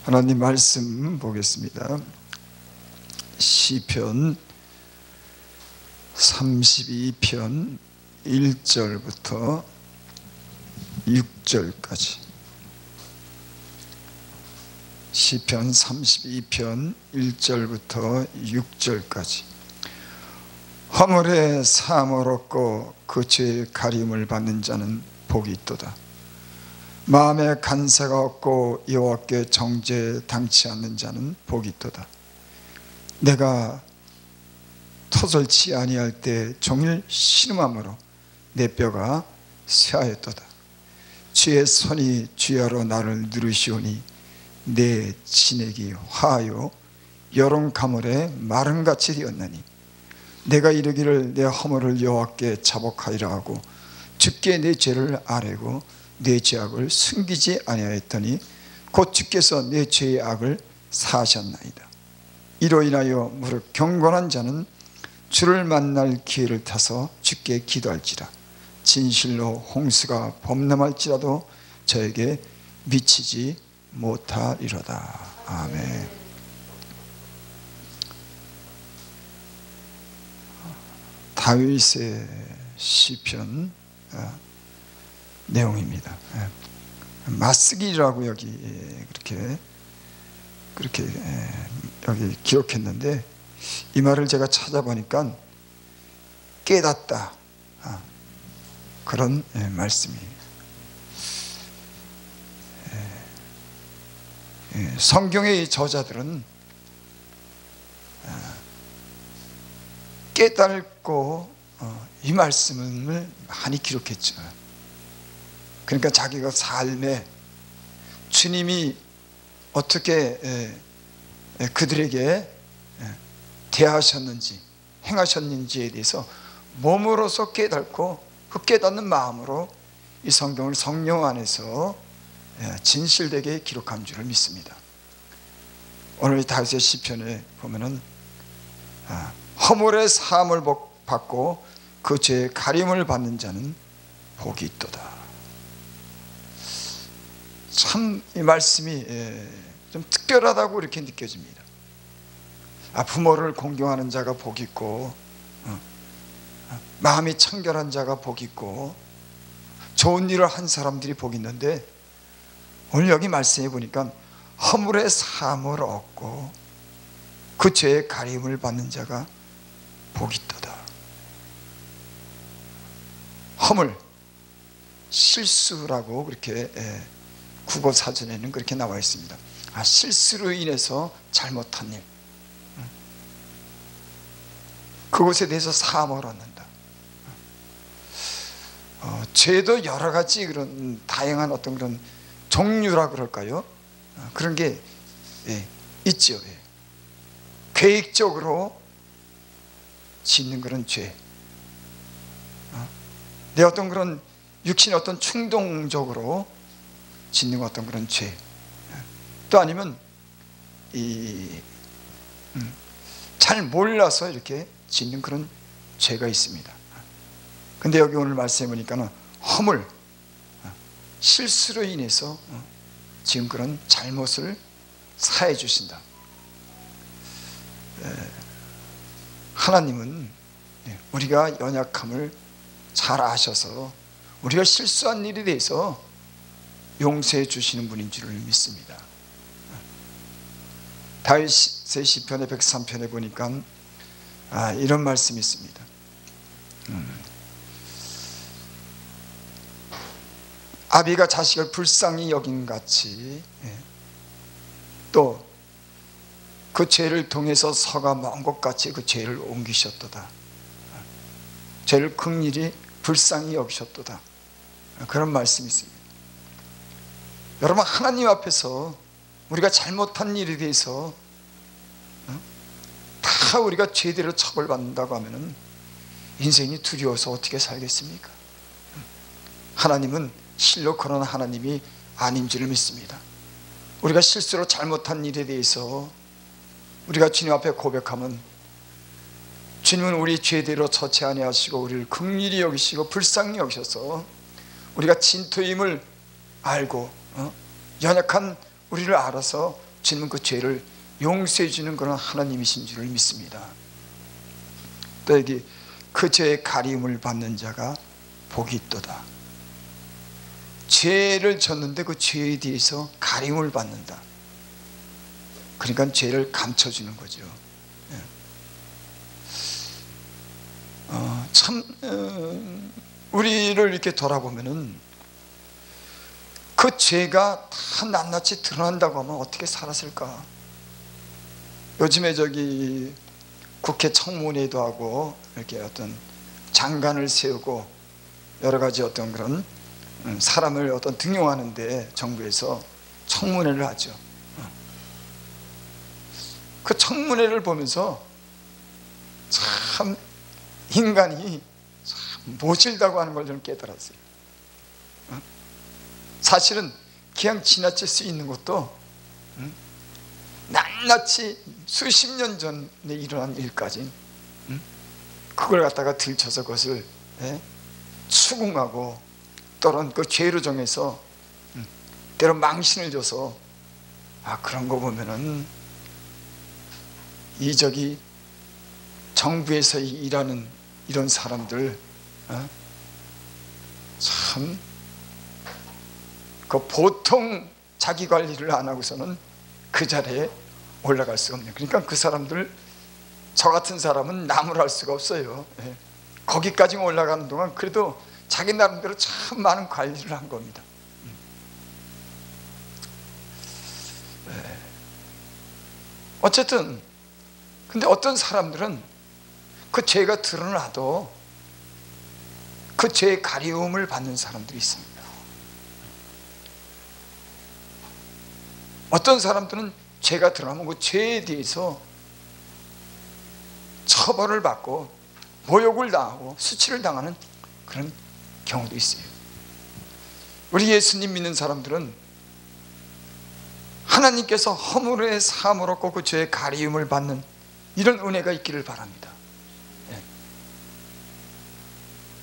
하나님 말씀 보겠습니다. 시편 32편 1절부터 6절까지. 시편 32편 1절부터 6절까지. 허물에 사함을 얻고 그 죄의 가림을 받는 자는 복이 있도다. 마음에 간사가 없고 여호와께 정죄에 당치 않는 자는 복이 있도다. 내가 토설치 아니할 때 종일 신음함으로 내 뼈가 쇠하였도다. 주의 손이 주야로 나를 누르시오니 내 진액이 화하여 여름 가물에 마름같이 되었나니 내가 이르기를 내 허물을 여호와께 자복하리라 하고 주께 내 죄를 아뢰고 내 죄악을 숨기지 아니하였더니 곧 주께서 내 죄의 악을 사하셨나이다. 이로 인하여 무릇 경건한 자는 주를 만날 기회를 타서 주께 기도할지라. 진실로 홍수가 범람할지라도 저에게 미치지 못하리로다. 아멘. 다윗의 시편 내용입니다. 맞쓰기라고 여기 그렇게 여기 기록했는데, 이 말을 제가 찾아보니까 깨닫다, 그런 말씀이에요. 성경의 저자들은 깨닫고 이 말씀을 많이 기록했죠. 그러니까 자기가 삶에 주님이 어떻게 그들에게 대하셨는지 행하셨는지에 대해서 몸으로서 깨닫고 그 깨닫는 마음으로 이 성경을 성령 안에서 진실되게 기록한 줄을 믿습니다. 오늘 다윗의 시편에 보면은 허물의 사함을 받고 그 죄의 가림을 받는 자는 복이 있도다. 참 이 말씀이 좀 특별하다고 이렇게 느껴집니다. 부모를 공경하는 자가 복이 있고, 마음이 청결한 자가 복이 있고, 좋은 일을 한 사람들이 복이 있는데, 오늘 여기 말씀해 보니까 허물의 사함을 얻고 그 죄의 가림을 받는 자가 복이 있도다. 허물, 실수라고 그렇게 국어 사전에는 그렇게 나와 있습니다. 실수로 인해서 잘못한 일, 그것에 대해서 사함을 얻는다. 죄도 여러 가지 그런 다양한 어떤 그런 종류라 그럴까요? 그런 게 있죠. 계획적으로 짓는 그런 죄, 내 어떤 그런 육신의 어떤 충동적으로 짓는 어떤 그런 죄, 또 아니면 잘 몰라서 이렇게 짓는 그런 죄가 있습니다. 근데 여기 오늘 말씀해 보니까는 허물, 실수로 인해서 지금 그런 잘못을 사해 주신다. 하나님은 우리가 연약함을 잘 아셔서 우리가 실수한 일에 대해서 용서해 주시는 분인 줄을 믿습니다. 다윗의 시편의 103편에 보니까 이런 말씀이 있습니다. 아비가 자식을 불쌍히 여긴 같이 또 그 죄를 통해서 서가 먼 곳같이 그 죄를 옮기셨도다. 죄를 긍휼히 불쌍히 여기셨도다. 그런 말씀이 있습니다. 여러분, 하나님 앞에서 우리가 잘못한 일에 대해서 다 우리가 죄대로 처벌받는다고 하면은 인생이 두려워서 어떻게 살겠습니까? 하나님은 실로 그런 하나님이 아닌 줄을 믿습니다. 우리가 실수로 잘못한 일에 대해서 우리가 주님 앞에 고백하면 주님은 우리 죄대로 처치 아니하시고 우리를 긍휼히 여기시고 불쌍히 여기셔서 우리가 진토임을 알고 연약한 우리를 알아서 주님은 그 죄를 용서해 주는 그런 하나님이신 줄을 믿습니다. 또 여기 그 죄의 가리움을 받는 자가 복이 있도다. 죄를 졌는데 그 죄에 대해서 가림을 받는다. 그러니까 죄를 감춰주는 거죠. 우리를 이렇게 돌아보면은 그 죄가 다 낱낱이 드러난다고 하면 어떻게 살았을까? 요즘에 저기 국회 청문회도 하고 이렇게 어떤 장관을 세우고 여러 가지 어떤 그런 사람을 어떤 등용하는데 정부에서 청문회를 하죠. 그 청문회를 보면서 참 인간이 참 모질다고 하는 걸 저는 깨달았어요. 사실은 그냥 지나칠 수 있는 것도 낱낱이 수십 년 전에 일어난 일까지 그걸 갖다가 들춰서 그것을 추궁하고 또는 그 죄로 정해서 때론 망신을 줘서 그런 거 보면은 저기 정부에서 일하는 이런 사람들 참 그 보통 자기 관리를 안 하고서는 그 자리에 올라갈 수가 없네요. 그러니까 그 사람들, 저 같은 사람은 나무랄 수가 없어요. 거기까지 올라가는 동안 그래도 자기 나름대로 참 많은 관리를 한 겁니다. 어쨌든 근데 어떤 사람들은 그 죄가 드러나도 그 죄의 가리움을 받는 사람들이 있습니다. 어떤 사람들은 죄가 드러나면 그 죄에 대해서 처벌을 받고 모욕을 당하고 수치를 당하는 그런 경우도 있어요. 우리 예수님 믿는 사람들은 하나님께서 허물의 사함을 얻고 그 죄의 가리움을 받는 이런 은혜가 있기를 바랍니다.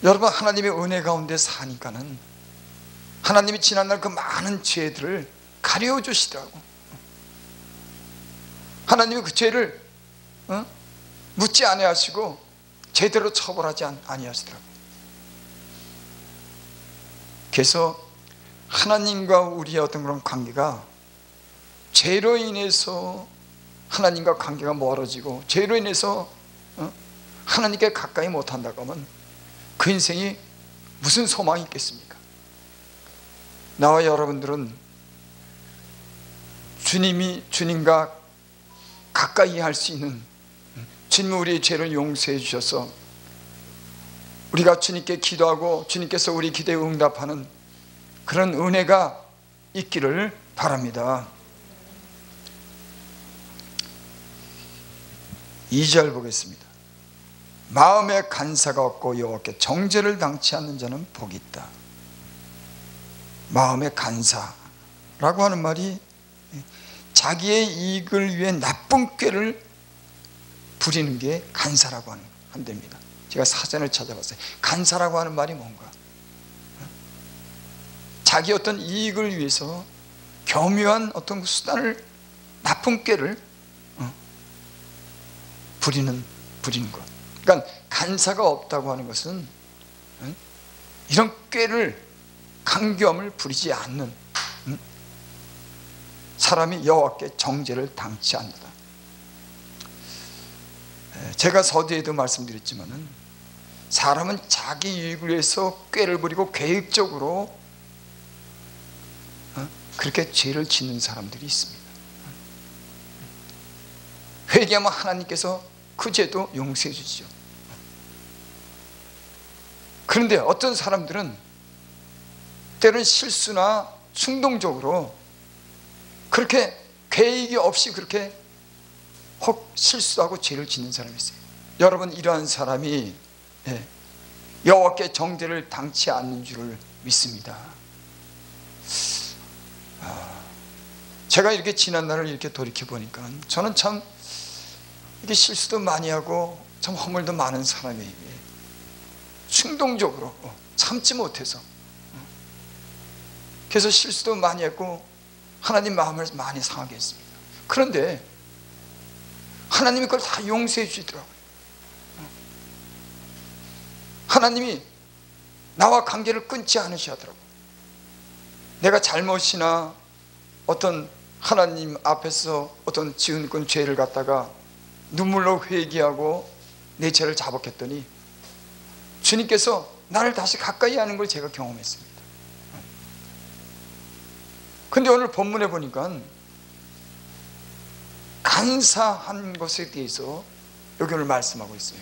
여러분, 하나님의 은혜 가운데 사니까는 하나님이 지난날 그 많은 죄들을 가려 주시더라고. 하나님이 그 죄를 묻지 아니하시고 제대로 처벌하지 아니하시더라고. 그래서 하나님과 우리의 어떤 그런 관계가 죄로 인해서 하나님과 관계가 멀어지고 죄로 인해서 하나님께 가까이 못한다고 하면 그 인생이 무슨 소망이 있겠습니까? 나와 여러분들은 주님과 가까이 할 수 있는, 주님은 우리의 죄를 용서해 주셔서 우리가 주님께 기도하고 주님께서 우리 기도에 응답하는 그런 은혜가 있기를 바랍니다. 2절 보겠습니다. 마음에 간사가 없고 여호와께 정죄를 당치 않는 자는 복이 있다. 마음에 간사라고 하는 말이 자기의 이익을 위해 나쁜 꾀를 부리는 게 간사라고 한답니다. 제가 사전을 찾아봤어요. 간사라고 하는 말이 뭔가, 자기 어떤 이익을 위해서 교묘한 어떤 수단을, 나쁜 꾀를 부리는 것. 그러니까 간사가 없다고 하는 것은 이런 꾀를, 강교함을 부리지 않는 사람이 여호와께 정죄를 당치 않는다. 제가 서두에도 말씀드렸지만은 사람은 자기 이익을 위해서 꾀를 부리고 계획적으로 그렇게 죄를 짓는 사람들이 있습니다. 회개하면 하나님께서 그 죄도 용서해 주시죠. 그런데 어떤 사람들은 때로는 실수나 충동적으로 그렇게 계획이 없이 그렇게 혹 실수하고 죄를 짓는 사람이 있어요. 여러분, 이러한 사람이 여호와께 정죄를 당치 않는 줄을 믿습니다. 제가 이렇게 지난 날을 이렇게 돌이켜 보니까 저는 참 이게 실수도 많이 하고 참 허물도 많은 사람이에요. 충동적으로 참지 못해서, 그래서 실수도 많이 했고 하나님 마음을 많이 상하게 했습니다. 그런데 하나님이 그걸 다 용서해 주시더라고요. 하나님이 나와 관계를 끊지 않으시더라고요. 내가 잘못이나 어떤 하나님 앞에서 어떤 지은 건 죄를 갖다가 눈물로 회개하고 내 죄를 자복했더니 주님께서 나를 다시 가까이 하는 걸 제가 경험했습니다. 근데 오늘 본문에 보니까 간사한 것에 대해서 여기 오늘 말씀하고 있어요.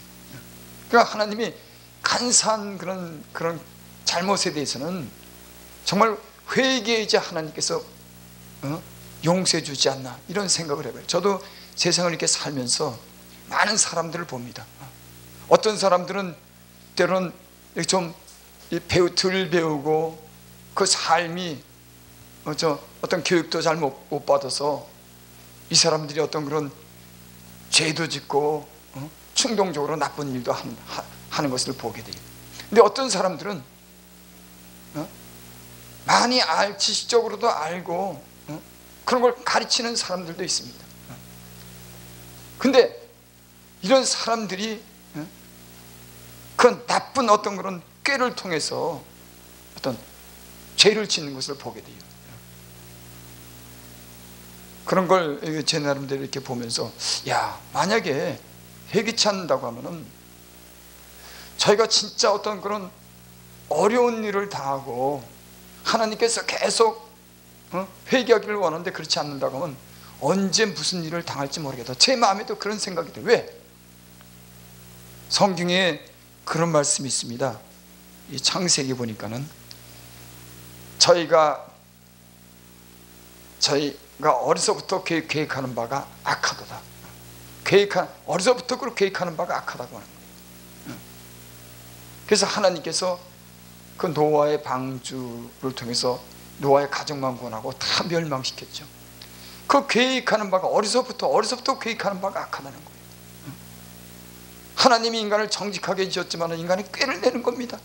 그러니까 하나님이 간사한 그런 잘못에 대해서는 정말 회개이자 하나님께서 용서해 주지 않나, 이런 생각을 해봐요. 저도 세상을 이렇게 살면서 많은 사람들을 봅니다. 어떤 사람들은 때로는 좀 덜 배우고 그 삶이 어떤 교육도 잘 못 받아서 이 사람들이 어떤 그런 죄도 짓고 충동적으로 나쁜 일도 하는 것을 보게 돼요. 근데 어떤 사람들은 많이 지식적으로도 알고 그런 걸 가르치는 사람들도 있습니다. 근데 이런 사람들이 그 나쁜 어떤 그런 꾀를 통해서 어떤 죄를 짓는 것을 보게 돼요. 그런 걸 제 나름대로 이렇게 보면서, 야, 만약에 회개치 않는다고 하면은 저희가 진짜 어떤 그런 어려운 일을 당하고 하나님께서 계속 회개하기를 원하는데 그렇지 않는다고 하면 언제 무슨 일을 당할지 모르겠다. 제 마음에도 그런 생각이 돼요. 왜? 성경에 그런 말씀이 있습니다. 이 창세기 보니까는 저희가 어려서부터 계획하는 바가 악하도다. 어려서부터 그렇게 계획하는 바가 악하다고 하는 거예요. 그래서 하나님께서 그 노아의 방주를 통해서 노아의 가정만 구원하고 다 멸망시켰죠. 그 계획하는 바가 어려서부터 계획하는 바가 악하다는 거예요. 하나님이 인간을 정직하게 지었지만 인간이 꾀를 내는 겁니다.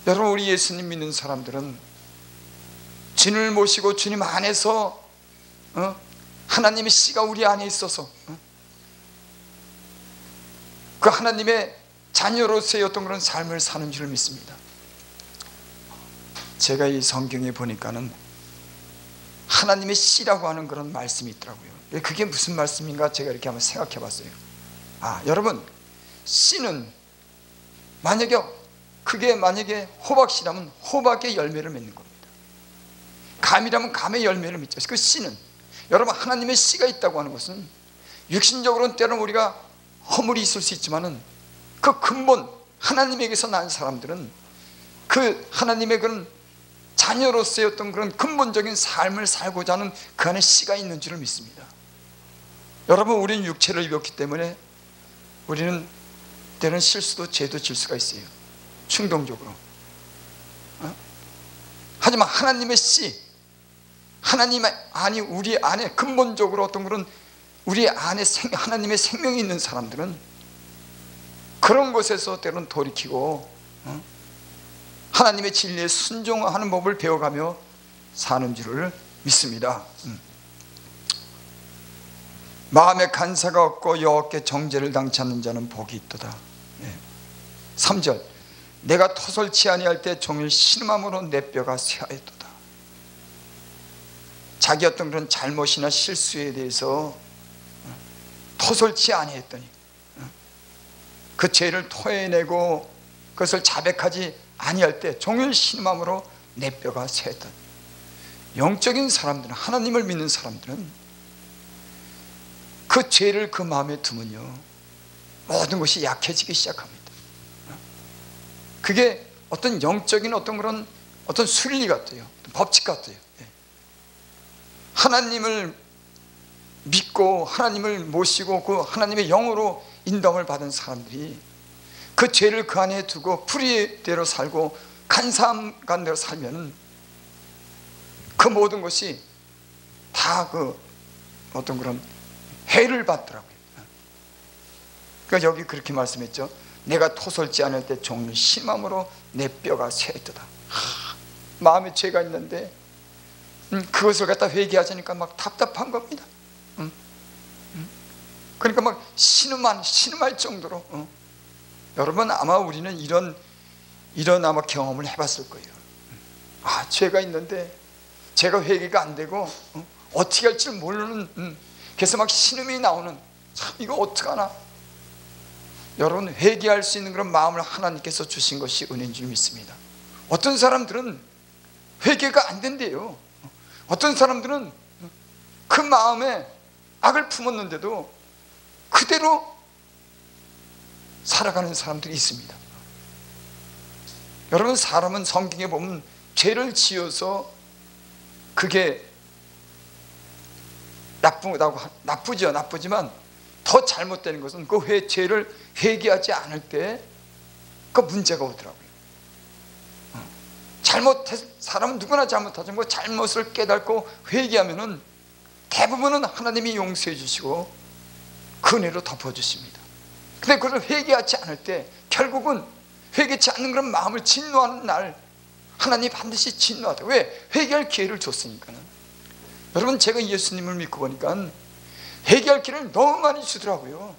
여러분, 우리 예수님 믿는 사람들은 주님을 모시고 주님 안에서 하나님의 씨가 우리 안에 있어서 그 하나님의 자녀로서의 어떤 그런 삶을 사는 줄 믿습니다. 제가 이 성경에 보니까는 하나님의 씨라고 하는 그런 말씀이 있더라고요. 그게 무슨 말씀인가 제가 이렇게 한번 생각해 봤어요. 여러분, 씨는 만약에 호박씨라면 호박의 열매를 맺는 겁니다. 감이라면 감의 열매를 맺죠. 그 씨는, 여러분, 하나님의 씨가 있다고 하는 것은 육신적으로는 때로는 우리가 허물이 있을 수 있지만은 그 근본 하나님에게서 난 사람들은 그 하나님의 그런 자녀로서의 어떤 그런 근본적인 삶을 살고자 하는 그 안에 씨가 있는 줄을 믿습니다. 여러분, 우리는 육체를 입었기 때문에 우리는 때로는 실수도 죄도 질 수가 있어요. 충동적으로. 하지만 하나님의 씨, 하나님의 안이 우리 안에 근본적으로 어떤 그런 우리 안에 하나님의 생명이 있는 사람들은 그런 것에서 때로는 돌이키고 하나님의 진리에 순종하는 법을 배워가며 사는 줄을 믿습니다. 마음에 간사가 없고 여호와께 정죄를 당치 않는 자는 복이 있도다. 3절, 내가 토설치 아니할 때 종일 신음함으로 내 뼈가 쇠하였도다. 자기 어떤 그런 잘못이나 실수에 대해서 토설치 아니했더니 그 죄를 토해내고 그것을 자백하지 아니할 때 종일 신음함으로 내 뼈가 쇠했다. 영적인 사람들은, 하나님을 믿는 사람들은 그 죄를 그 마음에 두면요 모든 것이 약해지기 시작합니다. 그게 어떤 영적인 어떤 그런 어떤 순리 같아요. 법칙 같아요. 하나님을 믿고 하나님을 모시고 그 하나님의 영으로 인도함을 받은 사람들이 그 죄를 그 안에 두고 풀이대로 살고 간사한 대로 살면 그 모든 것이 다 그 어떤 그런 해를 받더라고요. 그러니까 여기 그렇게 말씀했죠. 내가 토설지 않을 때 종일 심함으로 내 뼈가 쇠했도다. 마음에 죄가 있는데 그것을 갖다 회개하자니까 막 답답한 겁니다. 그러니까 막 신음할 정도로. 여러분 아마 우리는 이런 아마 경험을 해봤을 거예요. 아, 죄가 있는데 제가 회개가 안 되고 어떻게 할지 모르는, 그래서 막 신음이 나오는, 참 이거 어떡하나. 여러분 회개할 수 있는 그런 마음을 하나님께서 주신 것이 은혜인 줄 믿습니다. 어떤 사람들은 회개가 안 된대요. 어떤 사람들은 그 마음에 악을 품었는데도 그대로 살아가는 사람들이 있습니다. 여러분 사람은 성경에 보면 죄를 지어서 그게 나쁘지만 더 잘못되는 것은 그 죄를 회개하지 않을 때 그 문제가 오더라고요. 사람은 누구나 잘못하죠. 뭐 잘못을 깨닫고 회개하면은 대부분은 하나님이 용서해 주시고 그 은혜로 덮어주십니다. 근데 그걸 회개하지 않을 때 결국은 회개치 않는 그런 마음을 진노하는 날 하나님이 반드시 진노하다. 왜? 회개할 기회를 줬으니까는. 여러분 제가 예수님을 믿고 보니까 회개할 기회를 너무 많이 주더라고요.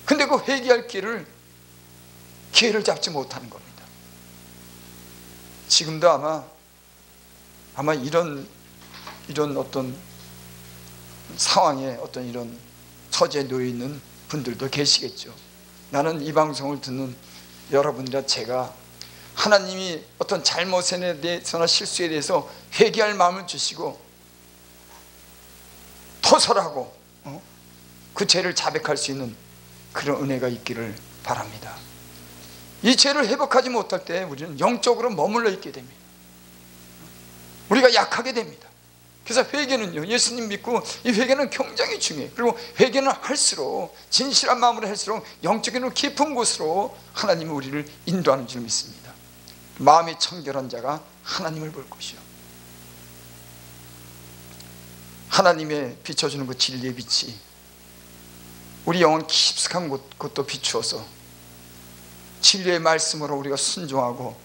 근데 그 회개할 기회를 잡지 못하는 겁니다. 지금도 아마 이런 어떤 상황에 어떤 이런 처지에 놓여 있는 분들도 계시겠죠. 나는 이 방송을 듣는 여러분들과 제가 하나님이 어떤 잘못에 대해서나 실수에 대해서 회개할 마음을 주시고 토설하고 그 죄를 자백할 수 있는 그런 은혜가 있기를 바랍니다. 이 죄를 회복하지 못할 때 우리는 영적으로 머물러 있게 됩니다. 우리가 약하게 됩니다. 그래서 회개는요, 예수님 믿고 이 회개는 굉장히 중요해요. 그리고 회개는 할수록, 진실한 마음으로 할수록 영적인 깊은 곳으로 하나님이 우리를 인도하는 줄 믿습니다. 마음이 청결한 자가 하나님을 볼 것이요, 하나님의 비춰주는 그 진리의 빛이 우리 영혼 깊숙한 곳도 비추어서 진리의 말씀으로 우리가 순종하고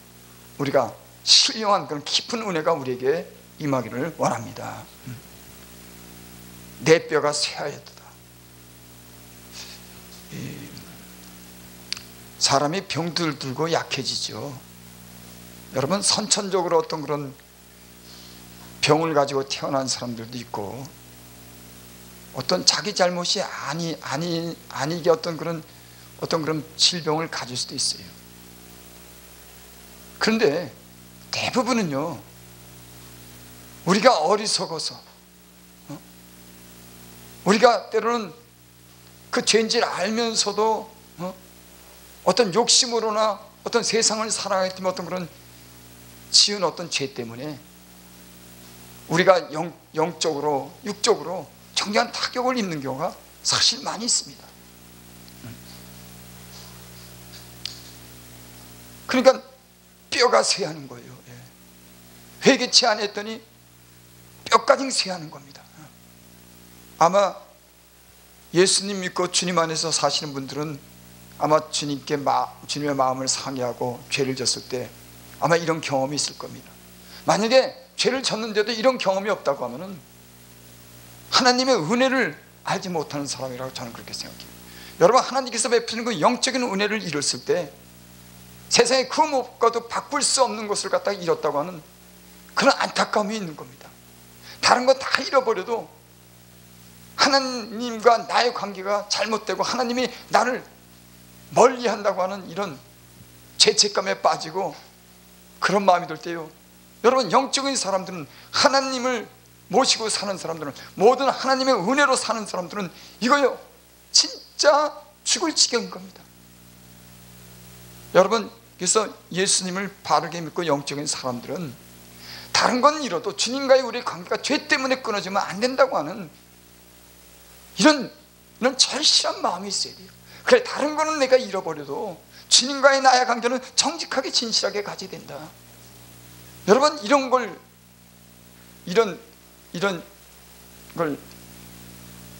우리가 신령한 그런 깊은 은혜가 우리에게 임하기를 원합니다. 내 뼈가 쇠하였도다. 사람이 병들 들고 약해지죠. 여러분 선천적으로 어떤 그런 병을 가지고 태어난 사람들도 있고, 어떤 자기 잘못이 아니게 어떤 그런 질병을 가질 수도 있어요. 그런데 대부분은요, 우리가 어리석어서, 우리가 때로는 그 죄인지를 알면서도 어떤 욕심으로나 어떤 세상을 살아가기 때문에 어떤 그런 지은 어떤 죄 때문에 우리가 영적으로 육적으로 정교한 타격을 입는 경우가 사실 많이 있습니다. 그러니까 뼈가 쇠하는 거예요. 회개치 않았더니 뼈까지 쇠하는 겁니다. 아마 예수님 믿고 주님 안에서 사시는 분들은 아마 주님의 마음을 상해하고 죄를 졌을 때 아마 이런 경험이 있을 겁니다. 만약에 죄를 졌는데도 이런 경험이 없다고 하면은 하나님의 은혜를 알지 못하는 사람이라고 저는 그렇게 생각해요. 여러분 하나님께서 베푸시는 그 영적인 은혜를 잃었을 때 세상에 그 무엇과도 바꿀 수 없는 것을 갖다가 잃었다고 하는 그런 안타까움이 있는 겁니다. 다른 거 다 잃어버려도 하나님과 나의 관계가 잘못되고 하나님이 나를 멀리한다고 하는 이런 죄책감에 빠지고 그런 마음이 들 때요, 여러분 영적인 사람들은, 하나님을 모시고 사는 사람들은, 모든 하나님의 은혜로 사는 사람들은 이거요 진짜 죽을 지경인 겁니다. 여러분 그래서 예수님을 바르게 믿고 영적인 사람들은 다른 건 잃어도 주님과의 우리의 관계가 죄 때문에 끊어지면 안 된다고 하는 이런 절실한 마음이 있어야 돼요. 그래, 다른 거는 내가 잃어버려도 주님과의 나의 관계는 정직하게 진실하게 가져야 된다. 여러분 이런 걸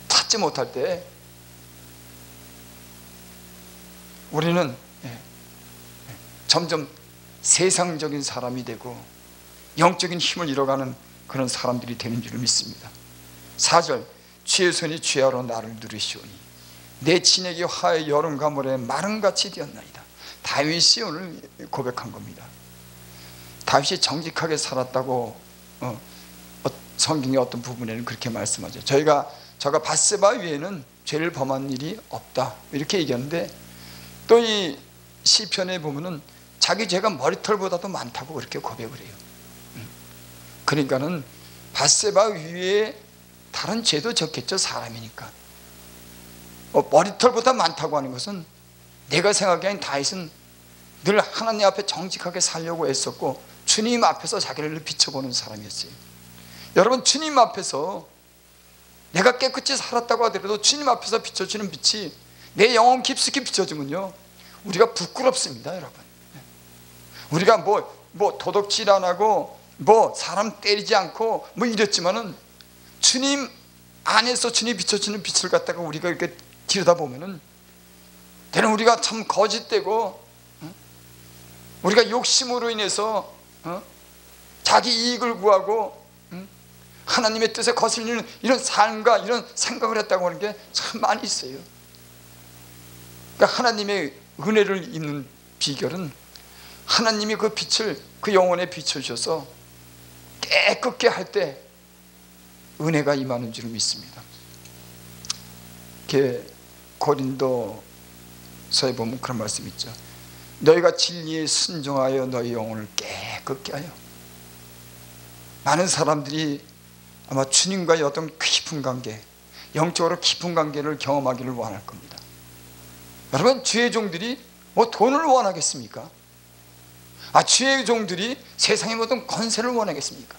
찾지 못할 때 우리는 점점 세상적인 사람이 되고 영적인 힘을 잃어가는 그런 사람들이 되는 줄을 믿습니다. 4절, 주의 손이 주야로 나를 누르시오니 내 진액이 화의 여름 가물에 마른같이 되었나이다. 다윗이 오늘 고백한 겁니다. 다윗이 정직하게 살았다고 성경의 어떤 부분에는 그렇게 말씀하죠. 저가 밧세바 위에는 죄를 범한 일이 없다 이렇게 얘기하는데, 또 이 시편에 보면은 자기 죄가 머리털보다도 많다고 그렇게 고백을 해요. 그러니까는 밧세바 위에 다른 죄도 적겠죠. 사람이니까. 머리털보다 많다고 하는 것은, 내가 생각하기엔 다윗은 늘 하나님 앞에 정직하게 살려고 애썼고 주님 앞에서 자기를 비춰보는 사람이었어요. 여러분, 주님 앞에서 내가 깨끗이 살았다고 하더라도 주님 앞에서 비춰주는 빛이 내 영혼 깊숙이 비춰주면요, 우리가 부끄럽습니다. 여러분, 우리가 뭐 도덕질 안 하고 뭐 사람 때리지 않고 뭐 이랬지만은 주님 안에서 주님 비춰주는 빛을 갖다가 우리가 이렇게 들여다보면은, 때는 우리가 참 거짓되고 우리가 욕심으로 인해서 자기 이익을 구하고 하나님의 뜻에 거슬리는 이런 삶과 이런 생각을 했다고 하는 게 참 많이 있어요. 그러니까 하나님의 은혜를 입는 비결은 하나님이 그 빛을 그 영혼에 비춰주셔서 깨끗게 할 때 은혜가 임하는 줄 믿습니다. 고린도서에 보면 그런 말씀이 있죠. 너희가 진리에 순종하여 너희 영혼을 깨끗게 하여. 많은 사람들이 아마 주님과의 어떤 깊은 관계, 영적으로 깊은 관계를 경험하기를 원할 겁니다. 여러분, 주의 종들이 뭐 돈을 원하겠습니까? 주의 종들이 세상의 모든 권세를 원하겠습니까?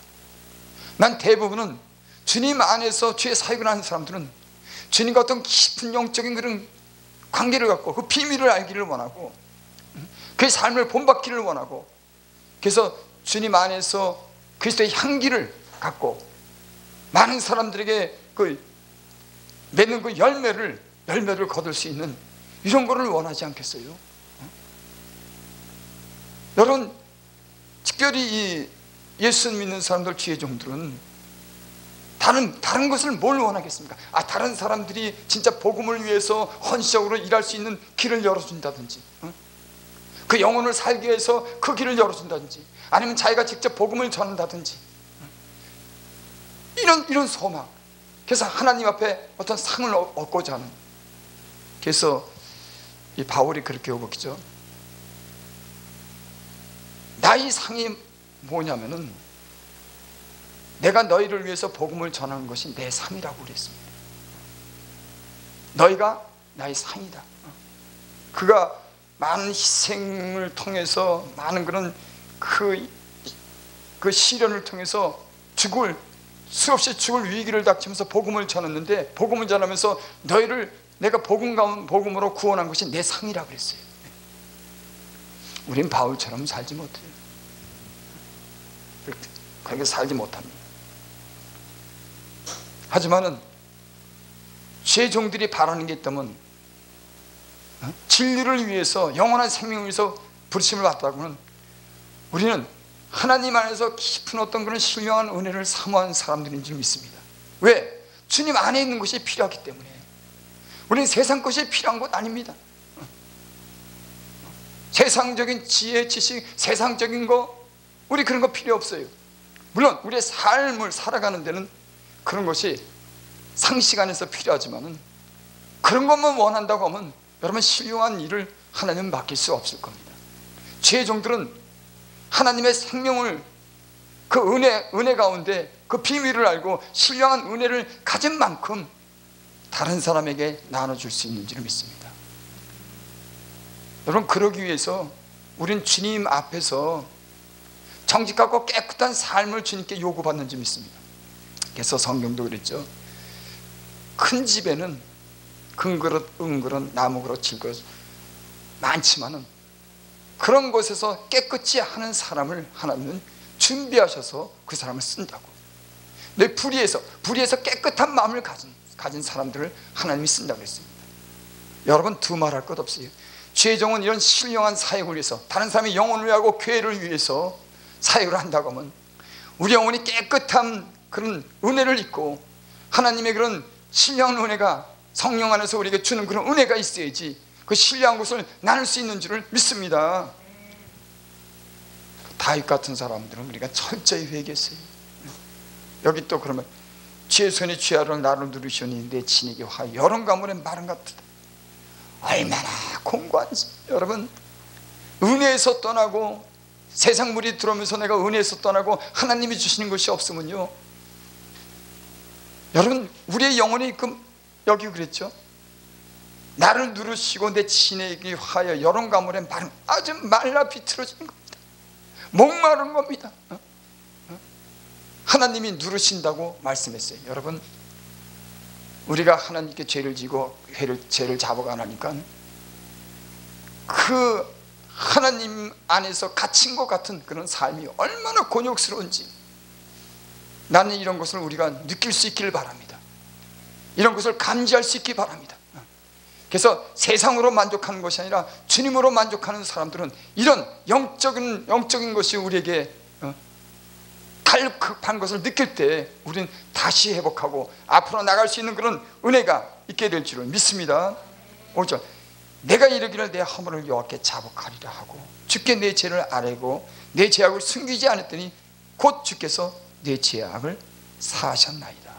난 대부분은 주님 안에서 주의 사역을 하는 사람들은 주님과 어떤 깊은 영적인 그런 관계를 갖고 그 비밀을 알기를 원하고 그의 삶을 본받기를 원하고, 그래서 주님 안에서 그리스도의 향기를 갖고 많은 사람들에게 맺는 그 열매를 거둘 수 있는 이런 거를 원하지 않겠어요? 여러분, 특별히 이 예수 믿는 사람들, 주의 종들은 다른 것을 뭘 원하겠습니까? 다른 사람들이 진짜 복음을 위해서 헌신적으로 일할 수 있는 길을 열어준다든지, 그 영혼을 살게 해서 그 길을 열어준다든지, 아니면 자기가 직접 복음을 전한다든지, 이런 소망. 그래서 하나님 앞에 어떤 상을 얻고자 하는. 그래서 이 바울이 그렇게 고백했죠. 나의 상이 뭐냐면은 내가 너희를 위해서 복음을 전하는 것이 내 상이라고 그랬습니다. 너희가 나의 상이다. 그가 많은 희생을 통해서, 많은 그런 그 시련을 통해서 수없이 죽을 위기를 닥치면서 복음을 전했는데, 복음을 전하면서 너희를 내가 복음으로 구원한 것이 내 상이라고 그랬어요. 우린 바울처럼 살지 못해요. 그렇게 살지 못합니다. 하지만은 주의 종들이 바라는 게 있다면, 진리를 위해서, 영원한 생명을 위해서 부르심을 받다고는 우리는 하나님 안에서 깊은 어떤 그런 신령한 은혜를 사모하는 사람들인 줄 믿습니다. 왜? 주님 안에 있는 것이 필요하기 때문에. 우리는 세상 것이 필요한 것 아닙니다. 세상적인 지혜, 지식, 세상적인 거, 우리 그런 거 필요 없어요. 물론 우리의 삶을 살아가는 데는 그런 것이 상식 안에서 필요하지만은, 그런 것만 원한다고 하면 여러분, 신령한 일을 하나님은 맡길 수 없을 겁니다. 주의 종들은 하나님의 생명을, 그 은혜 가운데 그 비밀을 알고 신령한 은혜를 가진 만큼 다른 사람에게 나눠줄 수 있는 줄 믿습니다. 여러분, 그러기 위해서 우리는 주님 앞에서 정직하고 깨끗한 삶을 주님께 요구받는 줄 믿습니다. 그래서 성경도 그랬죠. 큰 집에는 금그릇, 은그릇, 나무그릇, 질그릇 많지만은 그런 곳에서 깨끗이 하는 사람을 하나님은 준비하셔서 그 사람을 쓴다고. 내 불의에서 깨끗한 마음을 가진 사람들을 하나님이 쓴다고 했습니다. 여러분, 두말할 것 없어요. 주의 종은 이런 신령한 사역을 위해서, 다른 사람의 영혼을 위하고 교회를 위해서 사역을 한다고 하면 우리 영혼이 깨끗한 그런 은혜를 입고 하나님의 그런 신령한 은혜가 성령 안에서 우리에게 주는 그런 은혜가 있어야지 그 신령한 것을 나눌 수 있는 줄을 믿습니다. 다윗 같은 사람들은 우리가 철저히 회개했어요. 여기 또 그러면 주의 손이 주야를 나를 누르시니 내 진에게 화 여름 가물에 마른 같다. 얼마나 공고한지. 여러분, 은혜에서 떠나고 세상 물이 들어오면서 내가 은혜에서 떠나고 하나님이 주시는 것이 없으면요, 여러분 우리의 영혼이 여기 그랬죠. 나를 누르시고 내 진에게 화여 여름 가물에 마른, 아주 말라 비틀어지는 겁니다. 목마른 겁니다. 하나님이 누르신다고 말씀했어요. 여러분, 우리가 하나님께 죄를 지고 죄를 잡아가니까 그 하나님 안에서 갇힌 것 같은 그런 삶이 얼마나 곤욕스러운지 나는 이런 것을 우리가 느낄 수 있기를 바랍니다. 이런 것을 감지할 수 있기 바랍니다. 그래서 세상으로 만족하는 것이 아니라 주님으로 만족하는 사람들은 이런 영적인 것이 우리에게 갈급한 것을 느낄 때 우리는 다시 회복하고 앞으로 나갈 수 있는 그런 은혜가 있게 될 줄을 믿습니다. 5절, 내가 이르기를 내 허물을 여호와께 자복하리라 하고 주께 내 죄를 아뢰고 내 죄악을 숨기지 않았더니 곧 주께서 내 죄악을 사하셨나이다.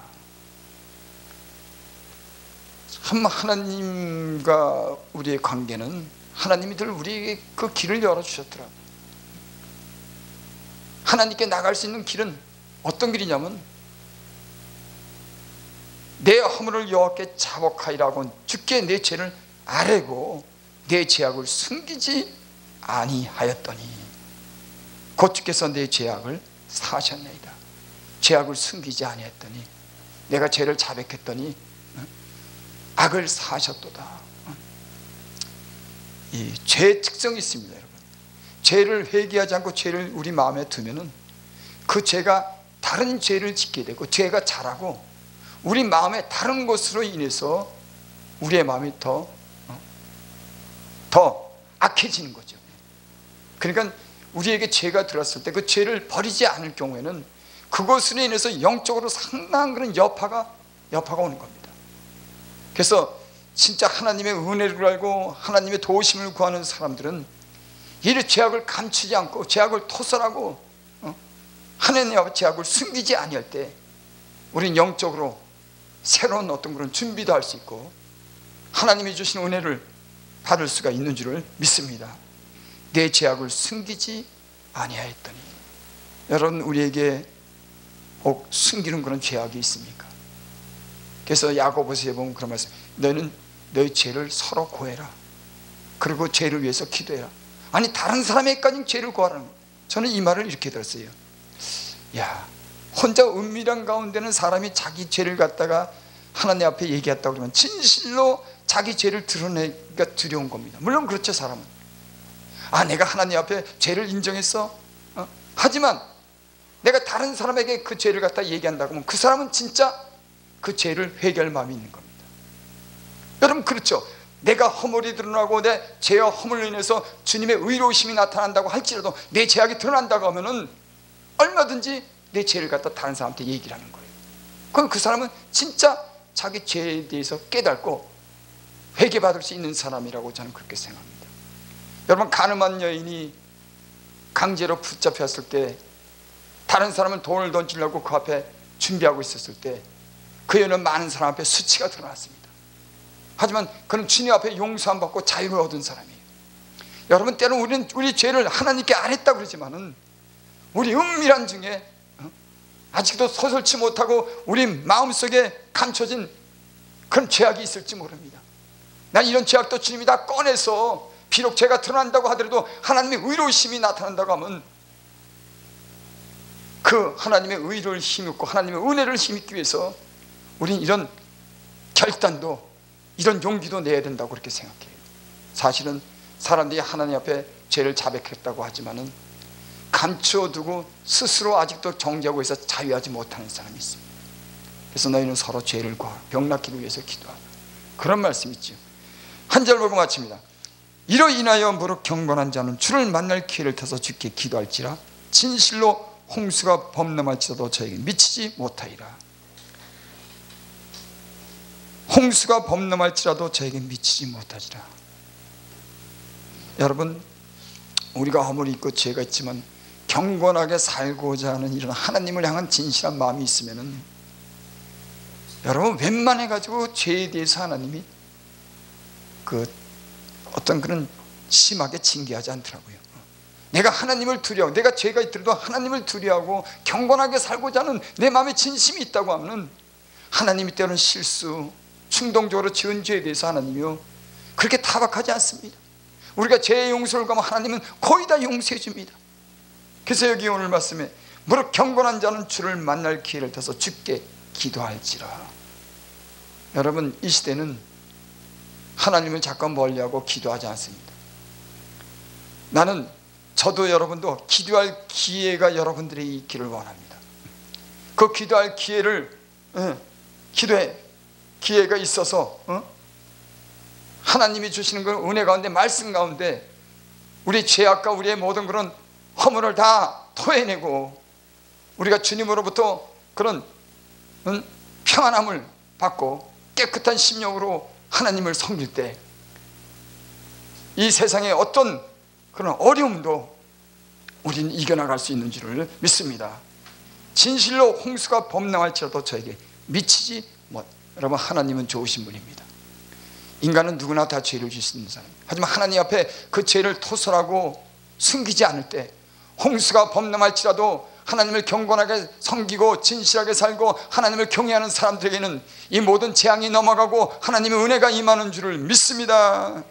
하나님과 우리의 관계는 하나님이 늘 우리에게 그 길을 열어주셨더라고요. 하나님께 나갈 수 있는 길은 어떤 길이냐면 내 허물을 여호와께 자복하리라고 주께 내 죄를 아뢰고 내 죄악을 숨기지 아니하였더니 곧 주께서 내 죄악을 사하셨나이다. 죄악을 숨기지 아니했더니 내가 죄를 자백했더니 악을 사하셨도다. 이 죄의 특성이 있습니다. 여러분, 죄를 회개하지 않고 죄를 우리 마음에 두면은 그 죄가 다른 죄를 짓게 되고 죄가 자라고 우리 마음에 다른 것으로 인해서 우리의 마음이 더 악해지는 거죠. 그러니까 우리에게 죄가 들었을 때 그 죄를 버리지 않을 경우에는 그것으로 인해서 영적으로 상당한 그런 여파가 오는 겁니다. 그래서 진짜 하나님의 은혜를 알고 하나님의 도우심을 구하는 사람들은 이 죄악을 감추지 않고 죄악을 토설하고 하나님의 앞에 죄악을 숨기지 아니할 때 우리는 영적으로 새로운 어떤 그런 준비도 할 수 있고 하나님이 주신 은혜를 받을 수가 있는 줄을 믿습니다. 내 죄악을 숨기지 아니하였더니. 여러분, 우리에게 꼭 숨기는 그런 죄악이 있습니까? 그래서 야고보서에 보면 그런 말씀, 너는 너의 죄를 서로 고해라. 그리고 죄를 위해서 기도해라. 아니, 다른 사람에게까지 죄를 고하라는 거예요. 저는 이 말을 이렇게 들었어요. 야, 혼자 은밀한 가운데는 사람이 자기 죄를 갖다가 하나님 앞에 얘기했다고 그러면 진실로 자기 죄를 드러내기가 두려운 겁니다. 물론 그렇죠, 사람은. 아, 내가 하나님 앞에 죄를 인정했어? 하지만 내가 다른 사람에게 그 죄를 갖다 얘기한다고 하면 그 사람은 진짜 그 죄를 회개할 마음이 있는 겁니다. 여러분, 그렇죠. 내가 허물이 드러나고 내 죄와 허물로 인해서 주님의 의로우심이 나타난다고 할지라도 내 죄악이 드러난다고 하면은 얼마든지 내 죄를 갖다 다른 사람한테 얘기를 하는 거예요. 그럼 그 사람은 진짜 자기 죄에 대해서 깨닫고 회개받을 수 있는 사람이라고 저는 그렇게 생각합니다. 여러분, 가늠한 여인이 강제로 붙잡혔을 때 다른 사람은 돈을 던지려고 그 앞에 준비하고 있었을 때 그 여인은 많은 사람 앞에 수치가 드러났습니다. 하지만 그는 주님 앞에 용서함 받고 자유를 얻은 사람이에요. 여러분, 때로는 우리는 우리 죄를 하나님께 안 했다고 그러지만은 우리 은밀한 중에 아직도 서설치 못하고 우리 마음속에 감춰진 그런 죄악이 있을지 모릅니다. 난 이런 죄악도 주님이 다 꺼내서 비록 죄가 드러난다고 하더라도 하나님의 의로우심이 나타난다고 하면 그 하나님의 의를 힘입고 하나님의 은혜를 힘입기 위해서 우리는 이런 결단도 이런 용기도 내야 된다고 그렇게 생각해요. 사실은 사람들이 하나님 앞에 죄를 자백했다고 하지만은 감추어두고 스스로 아직도 정죄하고 있어 자유하지 못하는 사람이 있습니다. 그래서 너희는 서로 죄를 구하라. 병 낫기를 위해서 기도하라. 그런 말씀이 있죠. 한 절 보고 마칩니다. 이로 인하여 무릇 경건한 자는 주를 만날 기회를 타서 주께 기도할지라 진실로 홍수가 범람할지라도 저에게 미치지 못하리라. 홍수가 범람할지라도 저에게 미치지 못하리라. 여러분, 우리가 아무리 있고 죄가 있지만 경건하게 살고자 하는 이런 하나님을 향한 진실한 마음이 있으면은 여러분, 웬만해 가지고 죄에 대해서 하나님이 어떤 그런 심하게 징계하지 않더라고요. 내가 하나님을 두려워, 내가 죄가 있더라도 하나님을 두려워하고 경건하게 살고자 하는 내 마음에 진심이 있다고 하면 하나님이 때로는 실수, 충동적으로 지은 죄에 대해서 하나님이요 그렇게 타박하지 않습니다. 우리가 죄의 용서를 구하면 하나님은 거의 다 용서해 줍니다. 그래서 여기 오늘 말씀에 무릇 경건한 자는 주를 만날 기회를 타서 주께 기도할지라. 여러분, 이 시대는 하나님을 자꾸 멀리하고 기도하지 않습니다. 저도 여러분도 기도할 기회가 여러분들에게 있기를 원합니다. 그 기도할 기회를 기도의 기회가 있어서 하나님이 주시는 그 은혜 가운데, 말씀 가운데 우리 죄악과 우리의 모든 그런 허물을 다 토해내고 우리가 주님으로부터 그런 평안함을 받고 깨끗한 심령으로 하나님을 섬길 때 이 세상에 어떤 그런 어려움도 우리는 이겨나갈 수 있는 줄을 믿습니다. 진실로 홍수가 범람할지라도 저에게 미치지 못. 여러분, 하나님은 좋으신 분입니다. 인간은 누구나 다 죄를 지을 수 있는 사람. 하지만 하나님 앞에 그 죄를 토설하고 숨기지 않을 때 홍수가 범람할지라도 하나님을 경건하게 섬기고 진실하게 살고 하나님을 경외하는 사람들에게는 이 모든 재앙이 넘어가고 하나님의 은혜가 임하는 줄을 믿습니다.